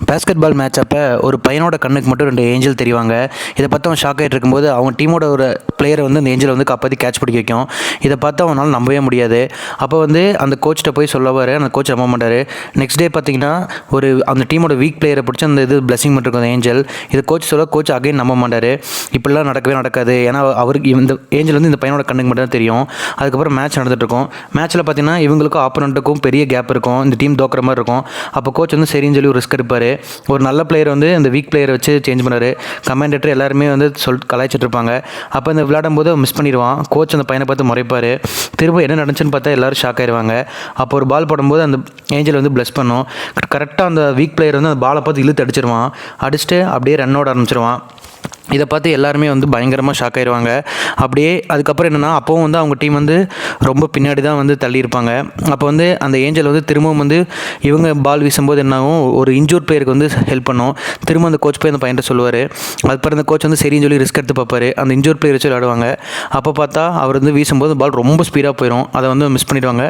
Basket பால் match அப்போ ஒரு பையனோட கண்ணுக்கு மட்டும் 2 ஏஞ்சல் தெரிவாங்க. இதை பார்த்து அவன் ஷாக் ஆகிட்டு இருக்கும்போது அவங்க டீமோட ஒரு பிளேயரை வந்து அந்த ஏஞ்சலை வந்து காப்பாற்றி கேட்ச் பிடிக்க வைக்கும். இதை பார்த்து அவனால் நம்பவே முடியாது. அப்போ வந்து அந்த கோச்சிட்ட போய் சொல்லவார். அந்த கோச் நம்ப மாட்டார். நெக்ஸ்ட் டே பார்த்தீங்கன்னா அந்த டீமோட வீக் பிளேயரை பிடிச்சி அந்த பிளஸிங் பண்ணிருக்கும் அந்த ஏஞ்சல். இதை கோச் சொல்ல கோச் அகைன் நம்ப மாட்டார். இப்படிலாம் நடக்கவே நடக்காது. ஏன்னா அவருக்கு இந்த ஏஞ்சல் வந்து இந்த பையனோட கண்ணுக்கு மட்டும் தான் தெரியும். அதுக்கப்புறம் மேட்ச் நடந்துட்டு இருக்கும். மேட்ச்சில் பார்த்தீங்கன்னா இவங்களுக்கும் ஆப்போனண்ட்டுக்கும் பெரிய கேப் இருக்கும். இந்த டீம் தோக்குற மாதிரி இருக்கும். அப்போ கோச் வந்து சரின்னு சொல்லி ஒரு ரிஸ்க் எடுப்பார். ஒரு நல்ல பிளேயர் வந்து அந்த வீக் பிளேயரை வச்சு சேஞ்ச் பண்ணார். கமெண்டேட்டர் எல்லாருமே வந்து கலாய்ச்சிட்டு இருப்பாங்க. அப்போ இந்த விளையாடும் போது மிஸ் பண்ணிடுவான். கோச் அந்த பையனை பார்த்து முறைப்பார். திரும்ப என்ன நடந்துச்சுன்னு பார்த்தா எல்லாரும் ஷாக் ஆயிடுவாங்க. அப்போ ஒரு பால் போடும்போது அந்த ஏஞ்சல் வந்து பிளஸ் பண்ணும். கரெக்டாக அந்த வீக் பிளேயர் வந்து அந்த பாலை பார்த்து இழுத்து அடிச்சிருவான். அடிச்சுட்டு அப்படியே ரன் ஓட ஆரம்பிச்சிருவான். இதை பார்த்து எல்லாருமே வந்து பயங்கரமாக ஷாக் ஆயிடுவாங்க. அப்படியே அதுக்கப்புறம் என்னென்னா அப்போவும் வந்து அவங்க டீம் வந்து ரொம்ப பின்னாடி தான் வந்து தள்ளியிருப்பாங்க. அப்போ வந்து அந்த ஏஞ்சல் வந்து திரும்பவும் வந்து இவங்க பால் வீசும்போது என்னாகும், ஒரு இன்ஜூர் பிளேயருக்கு வந்து ஹெல்ப் பண்ணும். திரும்ப அந்த கோச் போய் அந்த பையன்ட்ட சொல்லுவார். அதுக்கப்புறம் அந்த கோச் வந்து சரின்னு சொல்லி ரிஸ்க் எடுத்து பார்ப்பாரு. அந்த இன்ஜூர் பிளேயர் வச்சு விளையாடுவாங்க. அப்போ பார்த்தா அவர் வந்து வீசும்போது பால் ரொம்ப ஸ்பீடாக போயிடும். அதை வந்து மிஸ் பண்ணிடுவாங்க.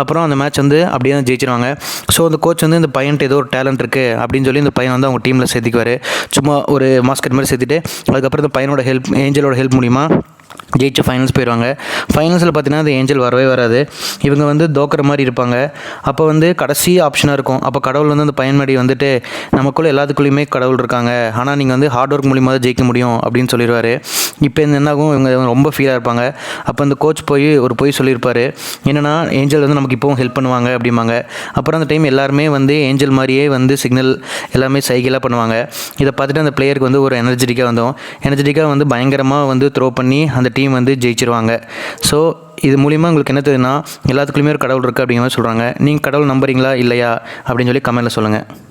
அப்புறம் அந்த மேட்ச் வந்து அப்படியே தான் ஜெயிச்சிருவாங்க. ஸோ அந்த கோச் வந்து இந்த பையன்ட்டு ஏதோ ஒரு டேலண்ட் இருக்குது அப்படின்னு சொல்லி இந்த பையன் வந்து அவங்க டீமில் சேர்த்துக்குவார். சும்மா ஒரு மாஸ்கட் மாதிரி சேர்த்துட்டு அதுக்கப்புறம் இந்த பையனோட ஏஞ்சலோட ஹெல்ப் மூலிமா ஜெயிச்சு ஃபைனல்ஸ் போயிடுவாங்க. ஃபைனல்ஸில் பார்த்தீங்கன்னா அந்த ஏஞ்சல் வரவே வராது. இவங்க வந்து தோக்கிற மாதிரி இருப்பாங்க. அப்போ வந்து கடைசி ஆப்ஷனாக இருக்கும். அப்போ கடவுள் வந்து அந்த பையன் மாதிரி வந்துட்டு நமக்குள்ளே எல்லாத்துக்குள்ளேயுமே கடவுள் இருக்காங்க, ஆனால் நீங்கள் வந்து ஹார்ட் ஒர்க் மூலிமா தான் ஜெயிக்க முடியும் அப்படின்னு சொல்லிடுவார். இப்போ இந்த என்னாகும், இவங்க ரொம்ப ஃபீலாக இருப்பாங்க. அப்போ அந்த கோச் போய் சொல்லியிருப்பார். என்னென்னா ஏஞ்சல் வந்து நமக்கு இப்போவும் ஹெல்ப் பண்ணுவாங்க அப்படிம்பாங்க. அப்புறம் அந்த டைம் எல்லாருமே வந்து ஏஞ்சல் மாதிரியே வந்து சிக்னல் எல்லாமே சைக்கிளாக பண்ணுவாங்க. இதை பார்த்துட்டு அந்த பிளேயருக்கு வந்து ஒரு எனர்ஜெட்டிக்காக வந்து பயங்கரமாக வந்து த்ரோ பண்ணி அந்த டீம் வந்து ஜெயிச்சிருவாங்க. ஸோ இது மூலிமா உங்களுக்கு என்ன தெரியுதுன்னா எல்லாத்துக்குள்ளேயுமே ஒரு கடவுள் இருக்குது அப்படிங்கிற மாதிரி சொல்கிறாங்க. நீங்கள் கடவுள் நம்புறீங்களா இல்லையா அப்படின்னு சொல்லி கமெண்ட்டில் சொல்லுங்கள்.